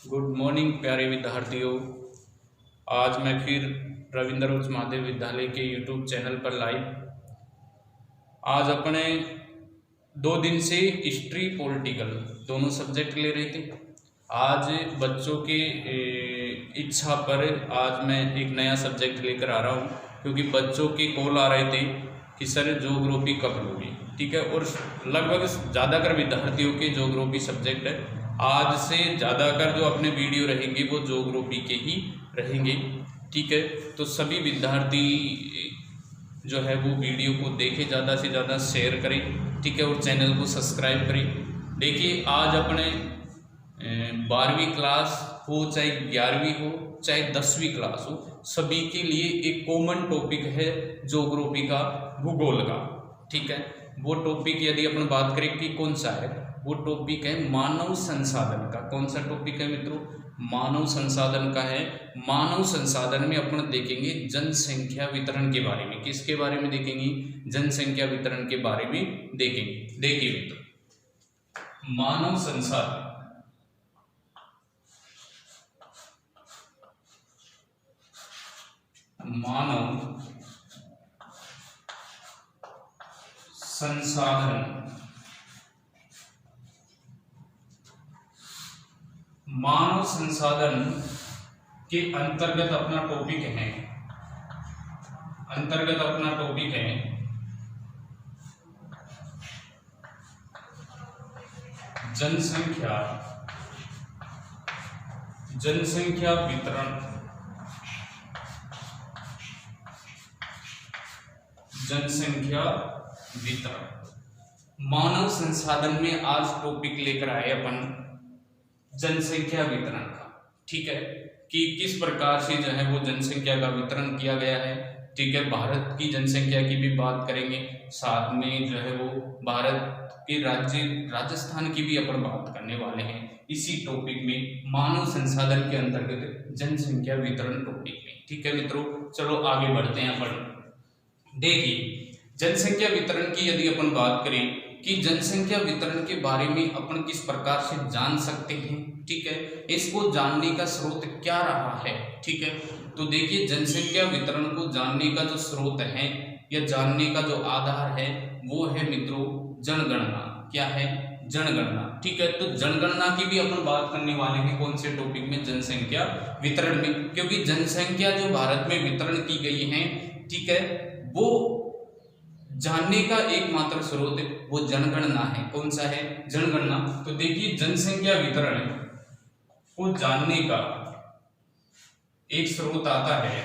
Good morning प्यारे विद्यार्थियों। आज मैं फिर रविंद्र उच्च माध्यमिक विद्यालय के यूट्यूब चैनल पर लाइव। आज अपने 2 दिन से हिस्ट्री पॉलिटिकल दोनों सब्जेक्ट ले रहे थे। आज बच्चों के इच्छा पर आज मैं एक नया सब्जेक्ट लेकर आ रहा हूँ, क्योंकि बच्चों के कॉल आ रहे थे कि सर ज्योग्राफी कब लोगे। ठीक है, और लगभग ज़्यादातर विद्यार्थियों के ज्योग्राफी सब्जेक्ट है। आज से ज़्यादातर जो अपने वीडियो रहेंगे वो ज्योग्राफी के ही रहेंगे। ठीक है, तो सभी विद्यार्थी जो है वो वीडियो को देखें, ज़्यादा से ज़्यादा शेयर करें। ठीक है, और चैनल को सब्सक्राइब करें। देखिए, आज अपने 12वीं क्लास हो, चाहे 11वीं हो, चाहे 10वीं क्लास हो, सभी के लिए एक कॉमन टॉपिक है ज्योग्राफी का, भूगोल का। ठीक है, वो टॉपिक यदि अपन बात करें कि कौन सा है, वो टॉपिक है मानव संसाधन का। कौन सा टॉपिक है मित्रों? मानव संसाधन का है। मानव संसाधन में अपन देखेंगे जनसंख्या वितरण के बारे में। किसके बारे में देखेंगे? जनसंख्या वितरण के बारे में देखेंगे। देखिए मित्रों, मानव संसाधन, मानव संसाधन, मानव संसाधन के अंतर्गत अपना टॉपिक है, जनसंख्या, जनसंख्या वितरण, जनसंख्या वितरण। मानव संसाधन में आज टॉपिक लेकर आए अपन जनसंख्या वितरण का। ठीक है, कि किस प्रकार से जो है वो जनसंख्या का वितरण किया गया है। ठीक है, भारत की जनसंख्या की भी बात करेंगे, साथ में जो है वो भारत के राज्य राजस्थान की भी अपन बात करने वाले हैं इसी टॉपिक में, मानव संसाधन के अंतर्गत जनसंख्या वितरण टॉपिक में। ठीक है मित्रों, चलो आगे बढ़ते हैं अपन। देखिए, जनसंख्या वितरण की यदि अपन बात करें कि जनसंख्या वितरण के बारे में अपन किस प्रकार से जान सकते हैं। ठीक है, इसको जानने का स्रोत क्या रहा है। ठीक है, तो देखिए, जनसंख्या वितरण को जानने का जो स्रोत है या जानने का जो आधार है वो है मित्रों जनगणना। क्या है? जनगणना। ठीक है, तो जनगणना की भी अपन बात करने वाले हैं कौन से टॉपिक में? जनसंख्या वितरण में, क्योंकि जनसंख्या जो भारत में वितरण की गई है, ठीक है, वो जानने का एकमात्र स्रोत वो जनगणना है। कौन सा है? जनगणना। तो देखिए, जनसंख्या वितरण को जानने का एक स्रोत आता है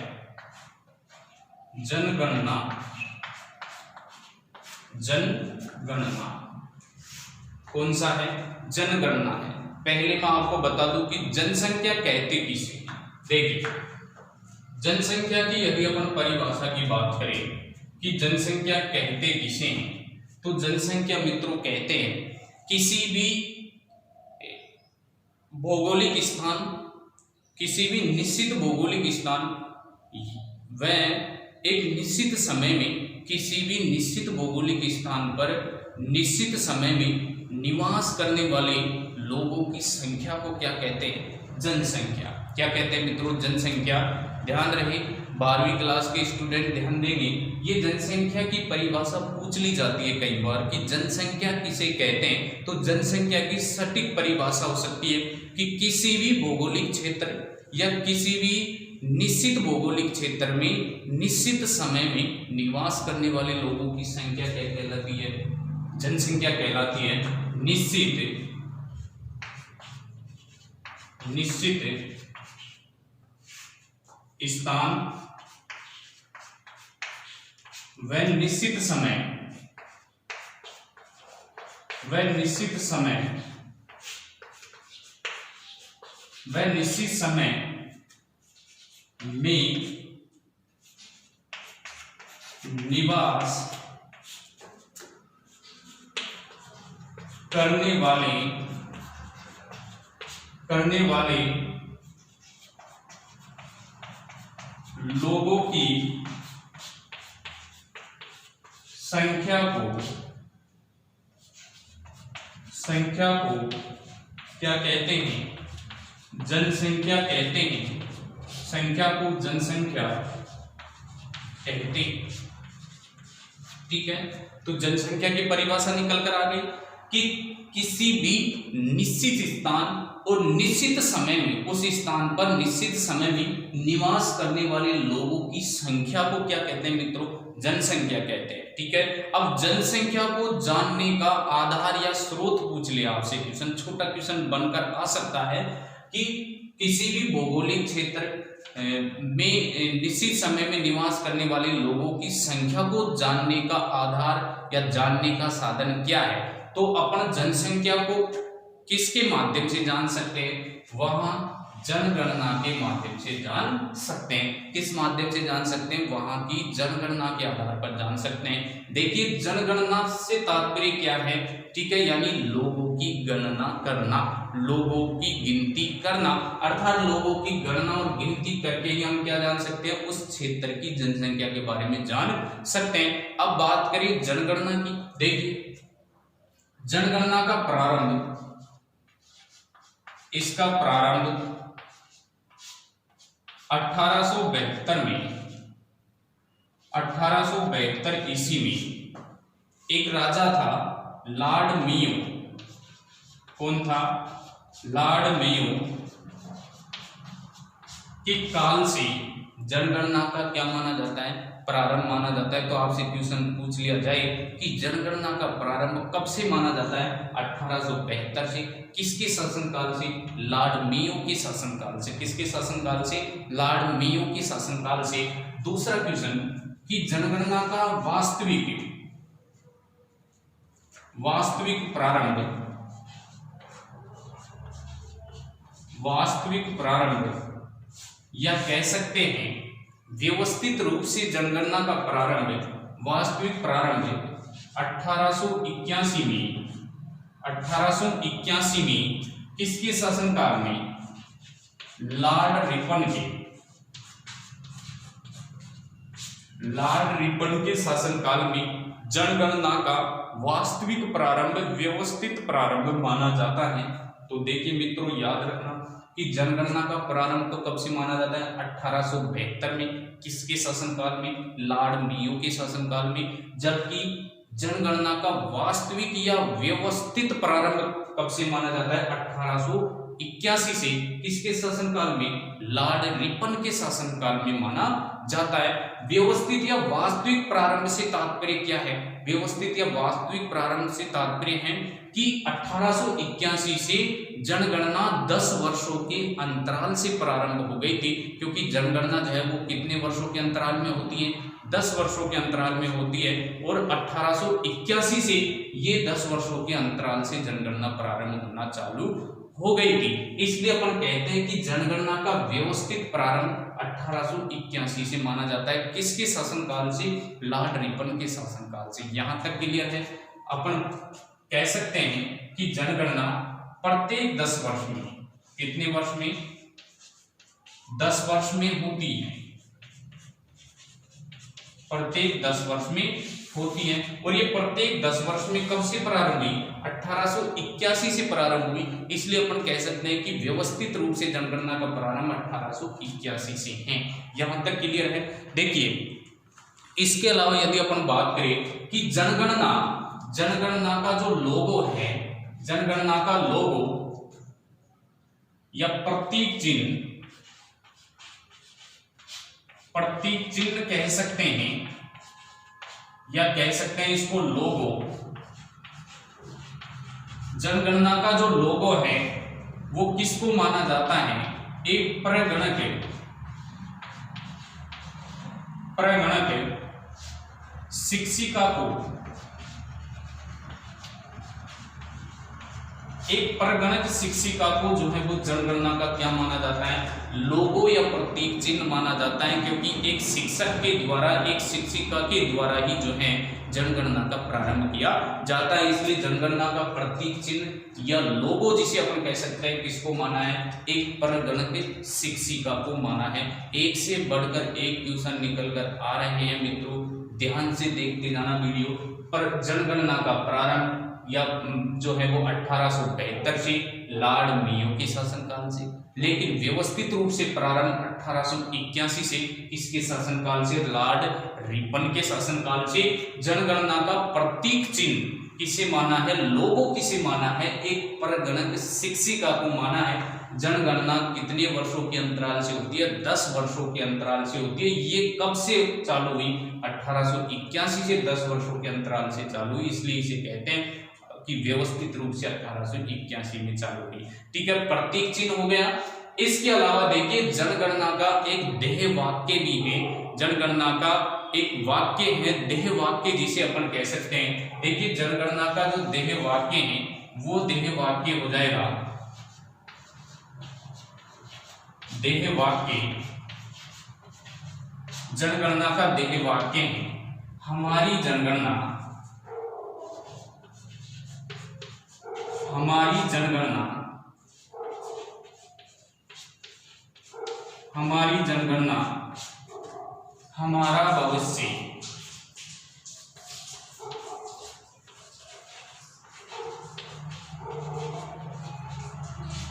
जनगणना। जनगणना कौन सा है? जनगणना है। पहले मैं आपको बता दूं कि जनसंख्या कहते किसे। देखिए, जनसंख्या की यदि अपन परिभाषा की बात करें कि जनसंख्या कहते किसे हैं, तो जनसंख्या मित्रों कहते हैं किसी भी भौगोलिक स्थान, किसी भी निश्चित भौगोलिक स्थान व एक निश्चित समय में, किसी भी निश्चित भौगोलिक स्थान पर निश्चित समय में निवास करने वाले लोगों की संख्या को क्या कहते हैं? जनसंख्या। क्या कहते हैं मित्रों? जनसंख्या। ध्यान रहे, 12वीं क्लास के स्टूडेंट ध्यान देंगे, ये जनसंख्या की परिभाषा पूछ ली जाती है कई बार कि जनसंख्या किसे कहते हैं। तो जनसंख्या की सटीक परिभाषा हो सकती है कि किसी भी भौगोलिक क्षेत्र या किसी भी निश्चित भौगोलिक क्षेत्र में निश्चित समय में निवास करने वाले लोगों की संख्या क्या कहलाती है? जनसंख्या कहलाती है। निश्चित स्थान व निश्चित समय में निवास करने वाले लोगों की संख्या को क्या कहते हैं? जनसंख्या कहते हैं, संख्या को जनसंख्या कहते हैं। ठीक है, तो जनसंख्या की परिभाषा निकल कर आ गई कि किसी भी निश्चित स्थान और निश्चित समय में उस स्थान पर निश्चित समय में निवास करने वाले लोगों की संख्या को क्या कहते हैं मित्रों? जनसंख्या कहते हैं। ठीक है, अब जनसंख्या को जानने का आधार या स्रोत पूछ लिया आपसे क्वेश्चन, छोटा क्वेश्चन बनकर आ सकता है कि किसी भी भौगोलिक क्षेत्र में निश्चित समय में निवास करने वाले लोगों की संख्या को जानने का आधार या जानने का साधन क्या है? तो अपन जनसंख्या को किसके माध्यम से जान सकते हैं? वहां जनगणना के माध्यम से जान सकते हैं। किस माध्यम से जान सकते हैं? वहां की जनगणना के आधार पर जान सकते हैं। देखिए, जनगणना से तात्पर्य क्या है? ठीक है, यानी लोगों की गणना करना, लोगों की गिनती करना, अर्थात लोगों की गणना और गिनती करके ही हम क्या जान सकते हैं? उस क्षेत्र की जनसंख्या के बारे में जान सकते हैं। अब बात करें जनगणना की। देखिए, जनगणना का प्रारंभ, इसका प्रारंभ 1872 में, 1872 ईस्वी में एक राजा था लॉर्ड मेयो। कौन था? लॉर्ड मेयो के काल से जनगणना का क्या माना जाता है? प्रारंभ माना जाता है। तो आपसे क्वेश्चन पूछ लिया जाए कि जनगणना का प्रारंभ कब से माना जाता है? 1872 से। किसके शासनकाल से? लॉर्ड मेयो के शासनकाल से। किसके शासनकाल से? लॉर्ड मेयो के शासनकाल से। दूसरा क्वेश्चन कि जनगणना का वास्तविक प्रारंभ या कह सकते हैं व्यवस्थित रूप से जनगणना का प्रारंभ, वास्तविक प्रारंभ 1881 में किसके शासनकाल में? लॉर्ड रिपन के शासनकाल में जनगणना का वास्तविक प्रारंभ, व्यवस्थित प्रारंभ माना जाता है। तो देखिए मित्रों, याद रखना कि जनगणना का प्रारंभ तो कब से माना जाता है? 1872 में। किसके शासनकाल में? लॉर्ड मेयो के शासनकाल में। जबकि जनगणना का वास्तविक या व्यवस्थित प्रारंभ कब से माना जाता है? 1881 से। किसके शासनकाल में? लॉर्ड रिपन के शासनकाल में माना जाता है। व्यवस्थित या वास्तविक प्रारंभ से तात्पर्य क्या है? व्यवस्थित या वास्तविक प्रारंभ से तात्पर्य है कि 1881 से जनगणना 10 वर्षों के अंतराल से प्रारंभ हो गई थी, क्योंकि जनगणना जो है वो कितने वर्षों के अंतराल में होती है? 10 वर्षों के अंतराल में होती है। और 1881 से ये 10 वर्षों के अंतराल से जनगणना प्रारंभ होना चालू हो गई थी। इसलिए अपन कहते हैं कि जनगणना का व्यवस्थित प्रारंभ 1881 से माना जाता है। किसके शासनकाल से? लॉर्ड रिपन के शासनकाल से। यहां तक क्लियर है। अपन कह सकते हैं कि जनगणना प्रत्येक 10 वर्ष में, कितने वर्ष में? 10 वर्ष में होती है। प्रत्येक 10 वर्ष में होती है। और ये प्रत्येक 10 वर्ष में कब से प्रारंभ हुई? 1881 से प्रारंभ हुई। इसलिए अपन कह सकते हैं कि व्यवस्थित रूप से जनगणना का प्रारंभ 1881 से है। यहां तक क्लियर है। देखिए, इसके अलावा यदि अपन बात करें कि जनगणना का जो लोगो है, जनगणना का लोगो या प्रतीक चिन्ह कह सकते हैं, या कह सकते हैं इसको लोगो। जनगणना का जो लोगो है वो किसको माना जाता है? एक प्रगणक शिक्षिका को, एक परगणक शिक्षिका को जो है वो जनगणना का क्या माना जाता है? लोगो या प्रतीक चिन्ह माना जाता है, क्योंकि एक शिक्षक के द्वारा, एक शिक्षिका के द्वारा ही जो है जनगणना का प्रारंभ किया जाता है। इसलिए जनगणना का प्रतीक चिन्ह या लोगो जिसे अपन कह सकते हैं, किसको माना है? एक परगणक शिक्षिका को माना है। एक से बढ़कर एक क्वेश्चन निकल कर आ रहे हैं मित्रों, ध्यान से देखते जाना वीडियो। पर जनगणना का प्रारंभ, या जो है वो 1872 से लॉर्ड मेयो के शासनकाल से, लेकिन व्यवस्थित रूप से प्रारंभ 1881 से किसके शासनकाल से, लॉर्ड रिपन के शासनकाल से। जनगणना का प्रतीक चिन्ह किसे माना है, लोगो किसे माना है, एक परगणक शिक्षिका को माना है। जनगणना कितने वर्षों के अंतराल से होती है, 10 वर्षों के अंतराल से होती है। ये कब से चालू हुई, 1881 से 10 वर्षों के अंतराल से चालू हुई, इसलिए इसे कहते हैं कि व्यवस्थित रूप से 1881 में चालू हुई। ठीक है, प्रतीक चिन्ह हो गया। इसके अलावा देखिए जनगणना का एक देह वाक्य भी है, जनगणना का एक वाक्य है देह वाक्य जिसे अपन कह सकते हैं। देखिए जनगणना का जो देह वाक्य है वो देह वाक्य हो जाएगा, देह वाक्य जनगणना का देह वाक्य है, हमारी जनगणना, हमारी जनगणना, हमारी जनगणना हमारा भविष्य,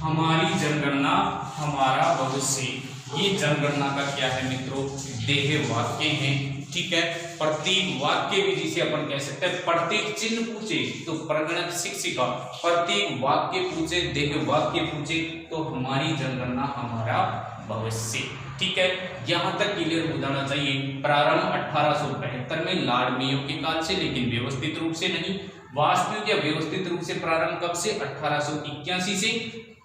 हमारी जनगणना हमारा भविष्य, ये जनगणना का क्या है मित्रों, देह वाक्य है। ठीक है, प्रतीक वाक्य भी जिसे अपन कह सकते हैं। प्रतीक चिन्ह पूछे तो परगणक शिक्षिका, प्रतीक वाक्य पूछे, देह वाक्य पूछे तो हमारी जनगणना हमारा भविष्य। ठीक है, यहां तक क्लियर हो जाना चाहिए। प्रारंभ 1872 में लॉर्ड मेयो के काल से, लेकिन व्यवस्थित रूप से नहीं। वास्तविक या व्यवस्थित रूप से प्रारंभ कब से, 1881 से।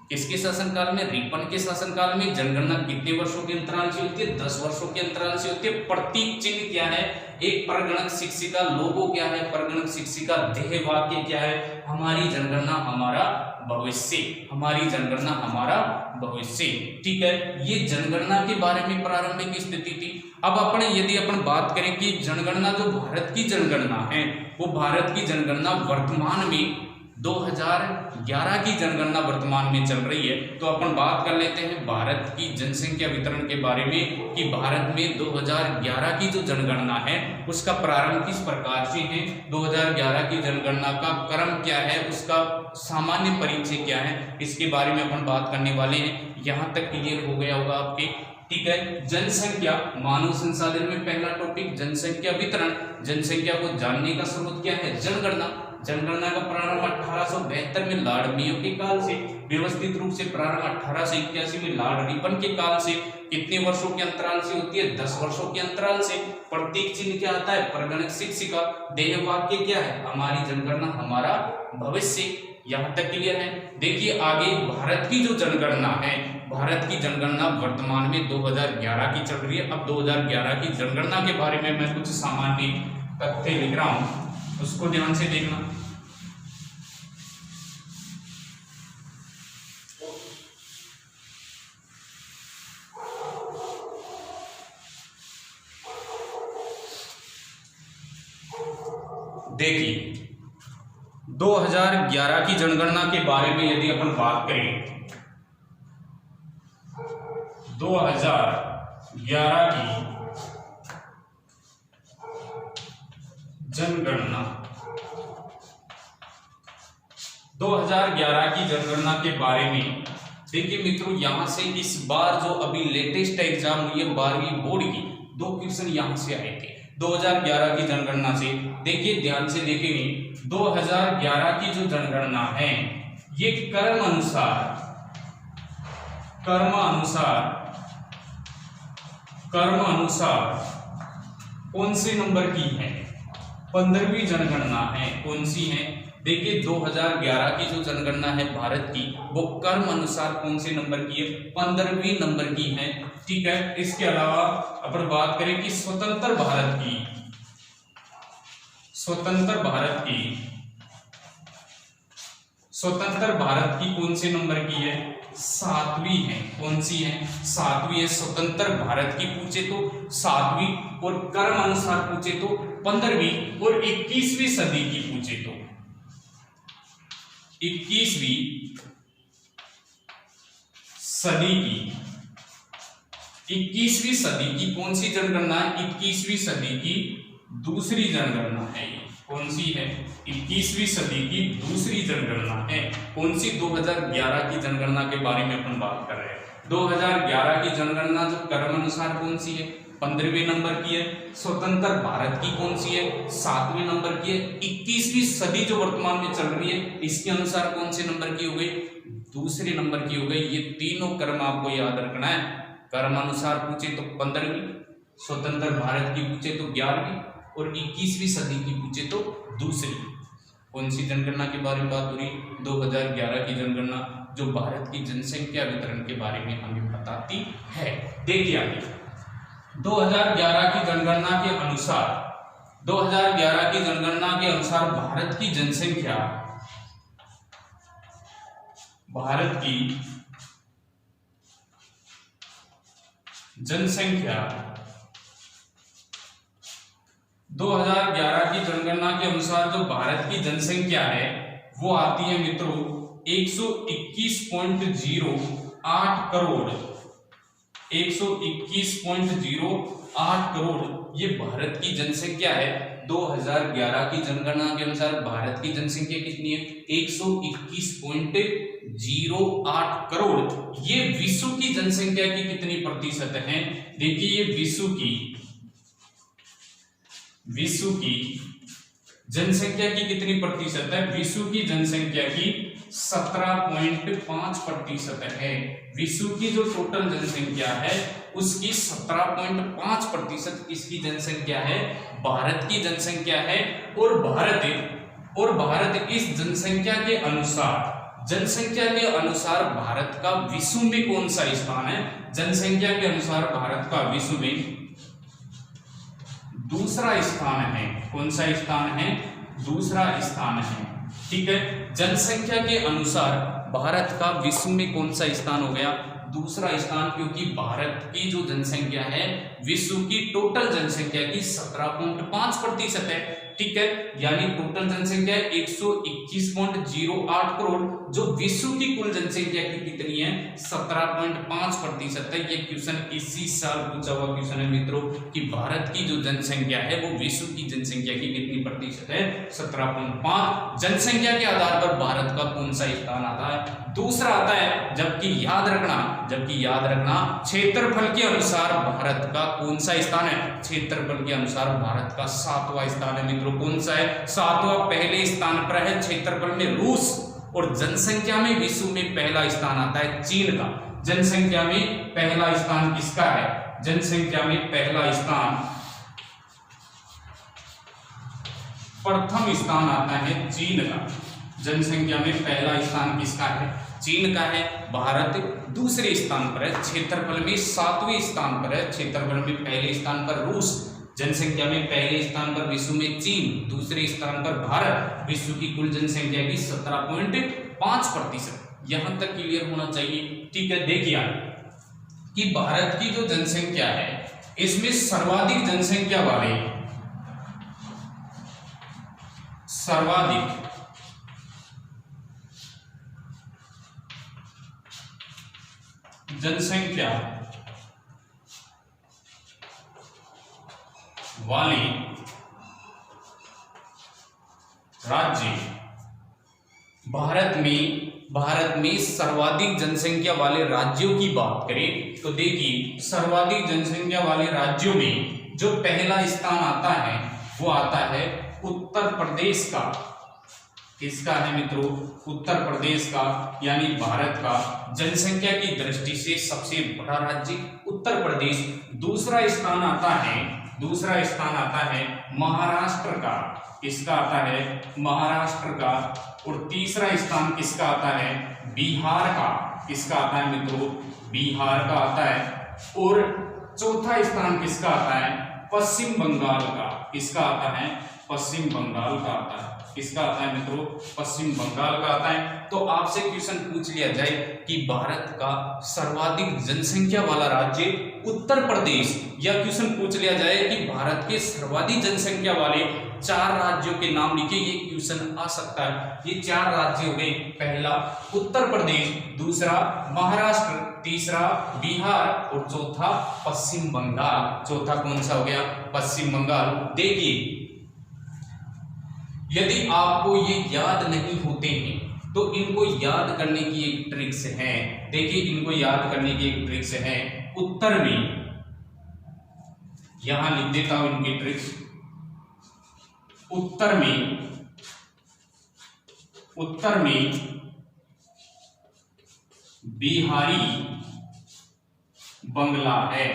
किसके शासनकाल में, रिपन के शासनकाल में। जनगणना कितने वर्षों के अंतराल से होती है, 10 वर्षों के अंतराल से होती है। प्रतीक चिन्ह क्या है, एक परगणक शिक्षिका, लोगो क्या है, परगणक शिक्षिका, देह वाक्य क्या है, हमारी जनगणना हमारा भविष्य, हमारी जनगणना हमारा भविष्य। ठीक है, ये जनगणना के बारे में प्रारंभिक स्थिति थी। अब अपने यदि अपन बात करें कि जनगणना जो भारत की जनगणना है, वो भारत की जनगणना वर्तमान में 2011 की जनगणना वर्तमान में चल रही है। तो अपन बात कर लेते हैं भारत की जनसंख्या वितरण के बारे में कि भारत में 2011 की जो जनगणना है उसका प्रारंभ किस प्रकार से है, 2011 की जनगणना का क्रम क्या है, उसका सामान्य परिचय क्या है, इसके बारे में अपन बात करने वाले हैं। यहाँ तक क्लियर हो गया होगा आपके। ठीक है, जनसंख्या मानव संसाधन में पहला टॉपिक जनसंख्या वितरण। जनसंख्या को जानने का स्रोत क्या है, जनगणना। जनगणना का प्रारंभ 1872 में लॉर्ड मेयो के काल से, व्यवस्थित रूप से प्रारंभ 1881 में लॉर्ड रिपन के काल से। कितने वर्षों के अंतराल से होती है, 10 वर्षों के अंतराल से। प्रतीक चिन्ह क्या आता है, परगणक शिक्षिका। देह वाक्य क्या है, हमारी जनगणना हमारा भविष्य। यहाँ तक क्लियर है। देखिए आगे भारत की जो जनगणना है, भारत की जनगणना वर्तमान में 2011 की चल रही है। अब 2011 की जनगणना के बारे में मैं कुछ सामान्य तथ्य लिख रहा हूं, उसको ध्यान से देखना। देखिए 2011 की जनगणना के बारे में यदि अपन बात करें, 2011 की जनगणना, 2011 की जनगणना के बारे में देखिए मित्रों, यहां से इस बार जो अभी लेटेस्ट एग्जाम हुई है 12वीं बोर्ड की, 2 क्वेश्चन यहां से आए थे 2011 की जनगणना से। देखिए ध्यान से देखेंगे, 2011 की जो जनगणना है ये क्रम अनुसार कौन से नंबर की है, 15वीं जनगणना है। कौन सी है, देखिए 2011 की जो जनगणना है भारत की, वो क्रम अनुसार कौन से नंबर की है, 15वीं नंबर की है। ठीक है, इसके अलावा अपन बात करें कि स्वतंत्र भारत की कौन से नंबर की है, 7वीं है। कौन सी है, 7वीं है। स्वतंत्र भारत की पूछे तो 7वीं, और क्रम अनुसार पूछे तो 15वीं, और 21वीं सदी की पूछे तो 21वीं सदी की कौन सी जनगणना है, 21वीं सदी की दूसरी जनगणना है। कौन सी है? 21वीं सदी की दूसरी जनगणना है। कौन सी? 2011 की जनगणना के बारे में अपन बात कर रहे हैं। 2011 की जनगणना जो क्रमानुसार कौन सी है? 15वें नंबर की है। स्वतंत्र भारत की कौन सी है? 7वें नंबर की है। 21वीं सदी जो वर्तमान में चल रही है इसके अनुसार कौन से नंबर की हो गई? दूसरे नंबर की हो गई। ये तीनों क्रम आपको याद रखना है। क्रमानुसार पूछे तो 15वीं, स्वतंत्र भारत की पूछे तो 11वीं और 21वीं सदी की पूछे तो दूसरी। कौन सी जनगणना के बारे में बात हो रही? 2011 की जनगणना जो भारत की जनसंख्या वितरण के बारे में हमें बताती है। देखिए आगे 2011 की जनगणना के अनुसार 2011 की जनगणना के अनुसार भारत की जनसंख्या 2011 की जनगणना के अनुसार जो भारत की जनसंख्या है वो आती है मित्रों 121.08 करोड़। 121.08 करोड़ ये भारत की जनसंख्या है। 2011 की जनगणना के अनुसार भारत की जनसंख्या कितनी है? 121.08 करोड़। ये विश्व की जनसंख्या की कितनी प्रतिशत है? देखिए ये विश्व की जनसंख्या की कितनी प्रतिशत है? विश्व की जनसंख्या की 17.5% है। विश्व की जो टोटल जनसंख्या है उसकी 17.5% किसकी जनसंख्या है? भारत की जनसंख्या है। और भारत इस जनसंख्या के अनुसार भारत का विश्व में कौन सा स्थान है? जनसंख्या के अनुसार भारत का विश्व में दूसरा स्थान है। कौन सा स्थान है? दूसरा स्थान है। ठीक है, जनसंख्या के अनुसार भारत का विश्व में कौन सा स्थान हो गया? दूसरा स्थान, क्योंकि भारत की जो जनसंख्या है विश्व की टोटल जनसंख्या की 17.5% है। ठीक है, यानी टोटल जनसंख्या 121.08 करोड़ जो विश्व की कुल जनसंख्या की कितनी है? 17.5% है। ये क्वेश्चन इसी साल पूछा हुआ क्वेश्चन है मित्रों कि भारत की जो जनसंख्या है वो विश्व की जनसंख्या की कितनी प्रतिशत है? 17.5। जनसंख्या के आधार पर भारत का कौन सा स्थान आता है? दूसरा आता है। जबकि याद रखना क्षेत्रफल के अनुसार भारत का कौन सा स्थान है? क्षेत्रफल के अनुसार भारत का 7वां स्थान है मित्रों। कौन सा है? 7वां। पहले स्थान पर है क्षेत्रफल में रूस और जनसंख्या में विश्व में पहला स्थान आता है चीन का। जनसंख्या में पहला स्थान किसका है? जनसंख्या में पहला स्थान प्रथम स्थान आता है चीन का। जनसंख्या में पहला स्थान किसका है? चीन का है। भारत दूसरे स्थान पर है। क्षेत्रफल में 7वें स्थान पर है। क्षेत्रफल में पहले स्थान पर रूस, जनसंख्या में पहले स्थान पर विश्व में चीन, दूसरे स्थान पर भारत। विश्व की कुल जनसंख्या की 17.5%। यहां तक क्लियर होना चाहिए। ठीक है, देखिए कि भारत की जो जनसंख्या है इसमें सर्वाधिक जनसंख्या वाले जनसंख्या वाले राज्य भारत में सर्वाधिक जनसंख्या वाले राज्यों की बात करें तो देखिए सर्वाधिक जनसंख्या वाले राज्यों में जो पहला स्थान आता है वो आता है उत्तर प्रदेश का। किसका है मित्रों? उत्तर प्रदेश का, यानी भारत का जनसंख्या की दृष्टि से सबसे बड़ा राज्य उत्तर प्रदेश। दूसरा स्थान आता है महाराष्ट्र का। किसका आता है? महाराष्ट्र का। और तीसरा स्थान किसका आता है? बिहार का। किसका आता है मित्रों? बिहार का आता है। और चौथा स्थान किसका आता है? पश्चिम बंगाल का। किसका आता है? पश्चिम बंगाल का आता है। किसका आता है मित्रों? पश्चिम बंगाल का आता है। तो आपसे क्वेश्चन पूछ लिया जाए कि भारत का सर्वाधिक जनसंख्या वाला राज्य उत्तर प्रदेश, या क्वेश्चन पूछ लिया जाए कि भारत के सर्वाधिक जनसंख्या वाले 4 राज्यों के नाम लिखिए, ये क्वेश्चन आ सकता है। ये 4 राज्य हो गए। पहला उत्तर प्रदेश, दूसरा महाराष्ट्र, तीसरा बिहार और चौथा पश्चिम बंगाल। चौथा कौन सा हो गया? पश्चिम बंगाल। देखिए यदि आपको ये याद नहीं होते हैं तो इनको याद करने की एक ट्रिक्स है। देखिए, इनको याद करने की एक ट्रिक्स है। उत्तर में, यहां लिख देता हूं इनकी ट्रिक्स। उत्तर में बिहारी बंगला है।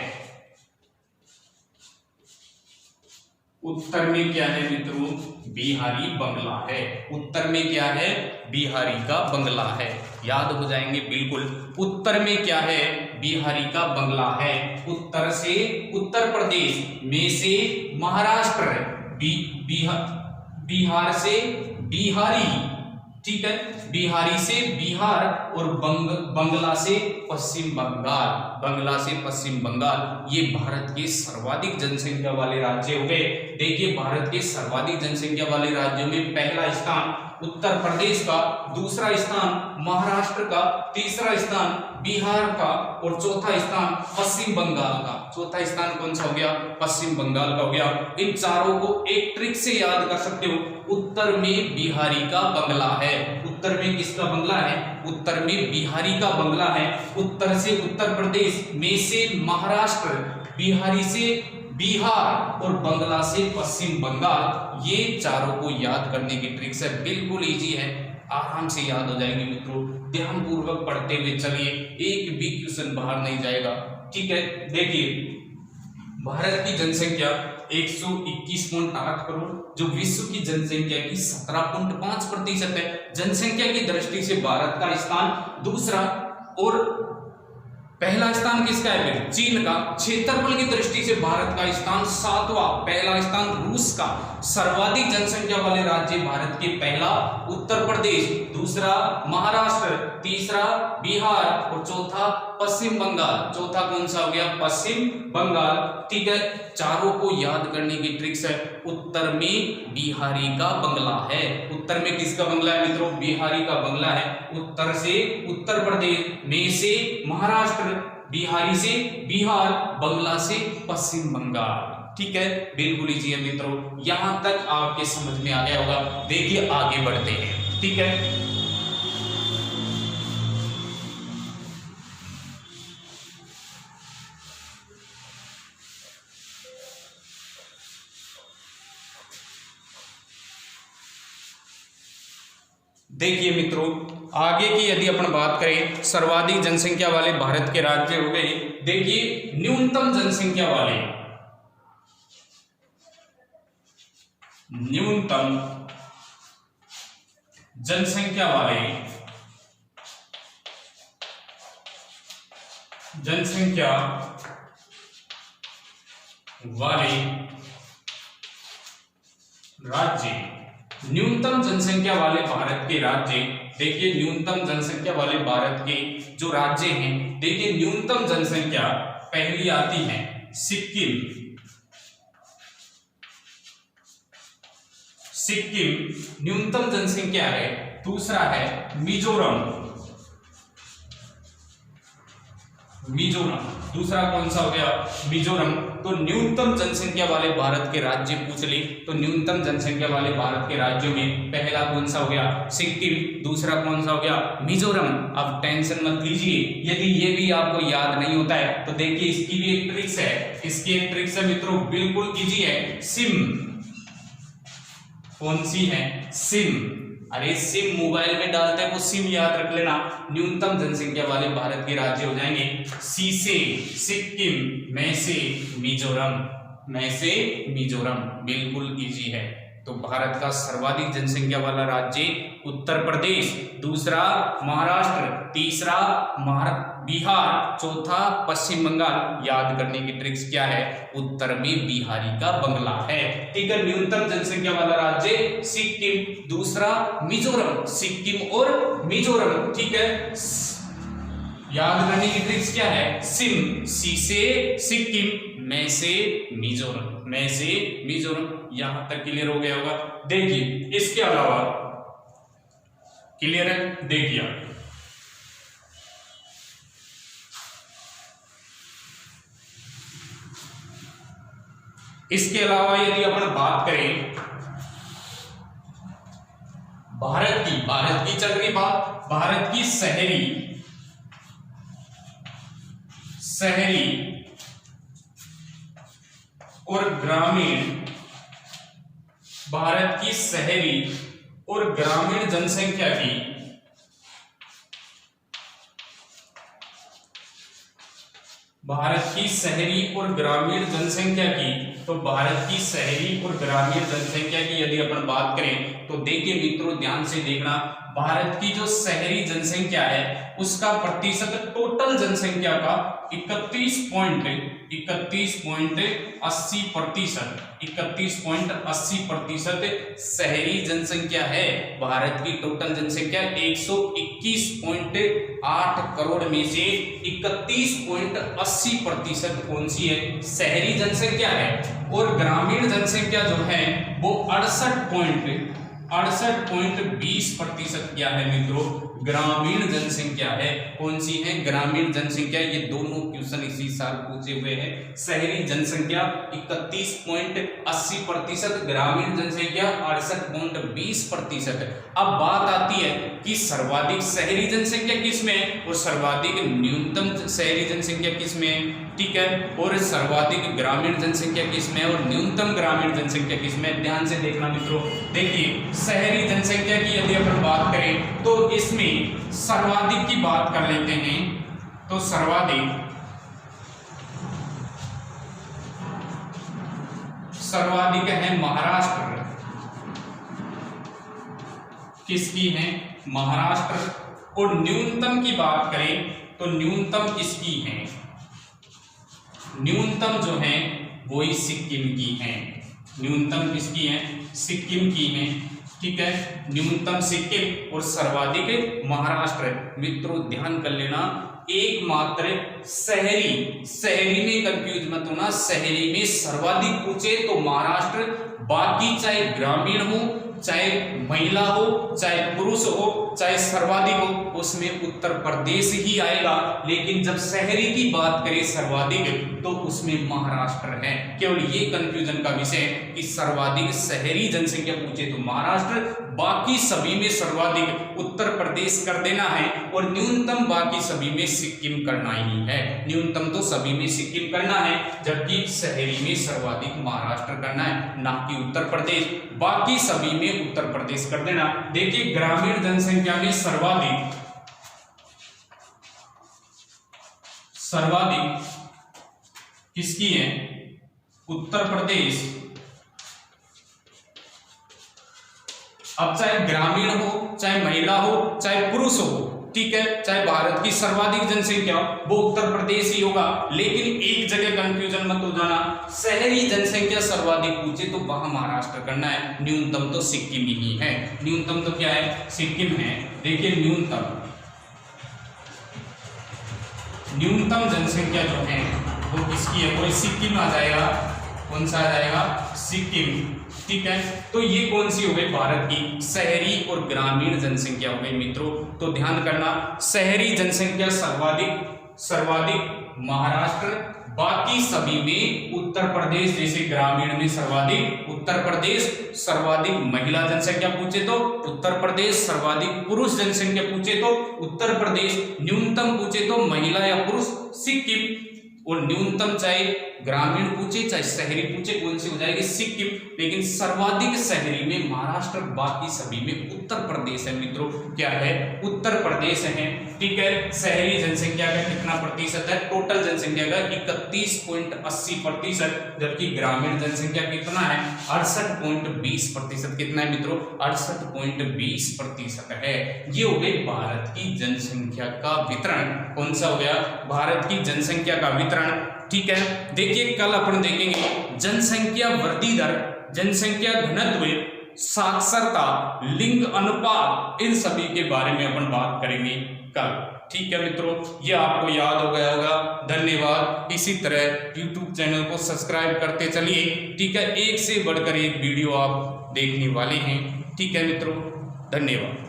उत्तर में क्या है मित्रों? बिहारी बंगला है। उत्तर में क्या है? बिहारी का बंगला है। याद हो जाएंगे बिल्कुल। उत्तर में क्या है? बिहारी का बंगला है। उत्तर से उत्तर प्रदेश, में से महाराष्ट्र, बिहार से बिहारी, ठीक है, बिहारी से बिहार, और बंगला से पश्चिम बंगाल, बंगला से पश्चिम बंगाल। ये भारत के सर्वाधिक जनसंख्या वाले राज्य हो गए। देखिए, भारत के सर्वाधिक जनसंख्या वाले राज्यों में पहला स्थान उत्तर प्रदेश का, दूसरा स्थान महाराष्ट्र का, तीसरा स्थान बिहार का, और चौथा स्थान पश्चिम बंगाल का। चौथा स्थान कौन सा हो गया? पश्चिम बंगाल का हो गया। इन चारों को एक ट्रिक से याद कर सकते हो। उत्तर में बिहारी का बंगला है। उत्तर में किसका बंगला है? उत्तर में बिहारी का बंगला है। उत्तर से उत्तर प्रदेश, में से महाराष्ट्र, बिहारी से बिहार, और बंगला से पश्चिम बंगाल। ये चारों को याद करने की ट्रिक्स है। बिल्कुल इजी है, आराम से याद हो जाएंगे मित्रों। ध्यान पूर्वक पढ़ते हुए चलिए, एक भी क्वेश्चन बाहर नहीं जाएगा। ठीक है, देखिए, भारत की जनसंख्या 121.8 करोड़, जो विश्व की जनसंख्या की 17.5% है। जनसंख्या की दृष्टि से भारत का स्थान दूसरा, और पहला स्थान किसका है? फिर चीन का। क्षेत्रफल की दृष्टि से भारत का स्थान 7वां, पहला स्थान रूस का। सर्वाधिक जनसंख्या वाले राज्य भारत के, पहला उत्तर प्रदेश, दूसरा महाराष्ट्र, तीसरा बिहार, और चौथा पश्चिम बंगाल। चौथा कौन सा हो गया? पश्चिम बंगाल। ठीक है, चारों को याद करने की ट्रिक्स है। उत्तर में बिहारी का बंगला है। उत्तर में किसका बंगला है मित्रों? बिहारी का बंगला है। उत्तर से उत्तर प्रदेश, में से महाराष्ट्र, बिहारी से बिहार, बंगला से पश्चिम बंगाल। ठीक है, बिल्कुल इजी है मित्रों। यहां तक आपके समझ में आ गया होगा। देखिए, आगे बढ़ते हैं। ठीक है, देखिए मित्रों, आगे की यदि अपन बात करें, सर्वाधिक जनसंख्या वाले भारत के राज्य हो गए। देखिए, न्यूनतम जनसंख्या वाले, न्यूनतम जनसंख्या वाले, जनसंख्या वाले राज्य, न्यूनतम जनसंख्या वाले भारत के राज्य। देखिए, न्यूनतम जनसंख्या वाले भारत के जो राज्य हैं, देखिए, न्यूनतम जनसंख्या पहली आती है सिक्किम। सिक्किम न्यूनतम जनसंख्या है। दूसरा है मिजोरम। मिजोरम दूसरा कौन सा हो गया? मिजोरम। तो न्यूनतम जनसंख्या वाले भारत के राज्य पूछ ले तो न्यूनतम जनसंख्या वाले भारत के राज्यों में पहला कौन सा हो गया? सिक्किम। दूसरा कौन सा हो गया? मिजोरम। अब टेंशन मत लीजिए, यदि ये भी आपको याद नहीं होता है तो देखिए, इसकी भी एक ट्रिक्स है। इसकी एक ट्रिक्स है मित्रों, बिल्कुल इजी है। सिम। कौन सी है? सिम। अरे सिम मोबाइल में डालते हैं वो सिम याद रख लेना। न्यूनतम जनसंख्या वाले भारत के राज्य हो जाएंगे सी से सिक्किम, में से मिजोरम, में से मिजोरम। बिल्कुल इजी है। तो भारत का सर्वाधिक जनसंख्या वाला राज्य उत्तर प्रदेश, दूसरा महाराष्ट्र, तीसरा बिहार, चौथा पश्चिम बंगाल। याद करने की ट्रिक्स क्या है? उत्तर में बिहारी का बंगला है। ठीक है, न्यूनतम जनसंख्या वाला राज्य सिक्किम, दूसरा मिजोरम। सिक्किम और मिजोरम। ठीक है, याद करने की ट्रिक्स क्या है? सिम, सी से सिक्किम, में से मिजोरम, में से मिजोरम। यहां तक क्लियर हो गया होगा। देखिए, इसके अलावा क्लियर है? देखिए, इसके अलावा यदि अपन बात करें भारत की चल रही बात, भारत की शहरी और ग्रामीण, भारत की शहरी और ग्रामीण जनसंख्या की भारत की शहरी और ग्रामीण जनसंख्या की, तो भारत की शहरी और ग्रामीण जनसंख्या की यदि अपन बात करें तो देखिए मित्रों, ध्यान से देखना, भारत की जो शहरी जनसंख्या है उसका प्रतिशत टोटल जनसंख्या का 31.80% शहरी जनसंख्या है। भारत की टोटल जनसंख्या 121.8 करोड़ में से 31.80% कौन सी है? शहरी जनसंख्या है। और ग्रामीण जनसंख्या जो है वो 68.20% क्या है मित्रों? ग्रामीण जनसंख्या है। कौन सी है? ग्रामीण जनसंख्या। ये दोनों क्वेश्चन इसी साल पूछे हुए हैं। शहरी जनसंख्या 31.80%, ग्रामीण जनसंख्या 68.20%। अब बात आती है कि सर्वाधिक शहरी जनसंख्या किसमें है और सर्वाधिक न्यूनतम शहरी जनसंख्या किसमें है, ठीक है, और सर्वाधिक ग्रामीण जनसंख्या किसमें है और न्यूनतम ग्रामीण जनसंख्या किसमें? ध्यान से देखना मित्रों। देखिए, शहरी जनसंख्या की यदि अपन बात करें तो इसमें सर्वाधिक की बात कर लेते हैं। तो सर्वाधिक है महाराष्ट्र। किसकी है? महाराष्ट्र। और न्यूनतम की बात करें तो न्यूनतम किसकी है? न्यूनतम जो है वो ही सिक्किम की है। न्यूनतम किसकी है? सिक्किम की है, ठीक है, न्यूनतम सिक्किम और सर्वाधिक महाराष्ट्र। मित्रों ध्यान कर लेना, एकमात्र शहरी में कंफ्यूज मत होना। शहरी में सर्वाधिक पूछे तो महाराष्ट्र, बाकी चाहे ग्रामीण हो, चाहे महिला हो, चाहे पुरुष हो, चाहे सर्वाधिक हो, उसमें उत्तर प्रदेश ही आएगा। लेकिन जब शहरी की बात करें सर्वाधिक तो उसमें महाराष्ट्र है। केवल ये कंफ्यूजन का विषय है कि सर्वाधिक शहरी जनसंख्या पूछे तो महाराष्ट्र, बाकी सभी में सर्वाधिक उत्तर प्रदेश कर देना है और न्यूनतम बाकी सभी में सिक्किम करना ही है। न्यूनतम तो सभी में सिक्किम करना है, जबकि शहरी में सर्वाधिक महाराष्ट्र करना है, ना कि उत्तर प्रदेश। बाकी सभी में उत्तर प्रदेश कर देना। देखिए, ग्रामीण जनसंख्या में सर्वाधिक किसकी है? उत्तर प्रदेश। अब चाहे ग्रामीण हो, चाहे महिला हो, चाहे पुरुष हो, ठीक है, चाहे भारत की सर्वाधिक जनसंख्या वो उत्तर प्रदेश ही होगा। लेकिन एक जगह कंफ्यूजन मत हो जाना, शहरी जनसंख्या सर्वाधिक पूछे तो वहां महाराष्ट्र करना है, न्यूनतम तो सिक्किम ही है। न्यूनतम तो क्या है? सिक्किम है। देखिए, न्यूनतम जनसंख्या जो है वो किसकी है? वो सिक्किम आ जाएगा। कौन सा आ जाएगा? सिक्किम, ठीक है। तो ये कौन सी हो गई? भारत की शहरी और ग्रामीण जनसंख्या हो गई मित्रों। तो ध्यान करना, शहरी जनसंख्या सर्वाधिक महाराष्ट्र, बाकी सभी में उत्तर प्रदेश। जैसे ग्रामीण में सर्वाधिक उत्तर प्रदेश, सर्वाधिक महिला जनसंख्या पूछे तो उत्तर प्रदेश, सर्वाधिक पुरुष जनसंख्या पूछे तो उत्तर प्रदेश, न्यूनतम पूछे तो महिला या पुरुष सिक्किम, और न्यूनतम चाहे ग्रामीण पूछे चाहे शहरी पूछे कौन सी हो जाएगी? सिक्किम। लेकिन सर्वाधिक शहरी में महाराष्ट्र, बाकी सभी में उत्तर प्रदेश है मित्रों। क्या है? उत्तर प्रदेश है, ठीक है। शहरी जनसंख्या का कितना प्रतिशत है? टोटल जनसंख्या का 31.80%, जबकि ग्रामीण जनसंख्या कितना है? 68.20%। कितना है मित्रों? 68.20% है। ये हो गई भारत की जनसंख्या का वितरण। कौन सा हो गया? भारत की जनसंख्या का वितरण, ठीक है। देखिए, कल अपन देखेंगे जनसंख्या वृद्धि दर, जनसंख्या घनत्व, साक्षरता, लिंग अनुपात, इन सभी के बारे में अपन बात करेंगे कल, ठीक है मित्रों। ये आपको याद हो गया होगा। धन्यवाद। इसी तरह YouTube चैनल को सब्सक्राइब करते चलिए, ठीक है। एक से बढ़कर एक वीडियो आप देखने वाले हैं, ठीक है मित्रों। धन्यवाद।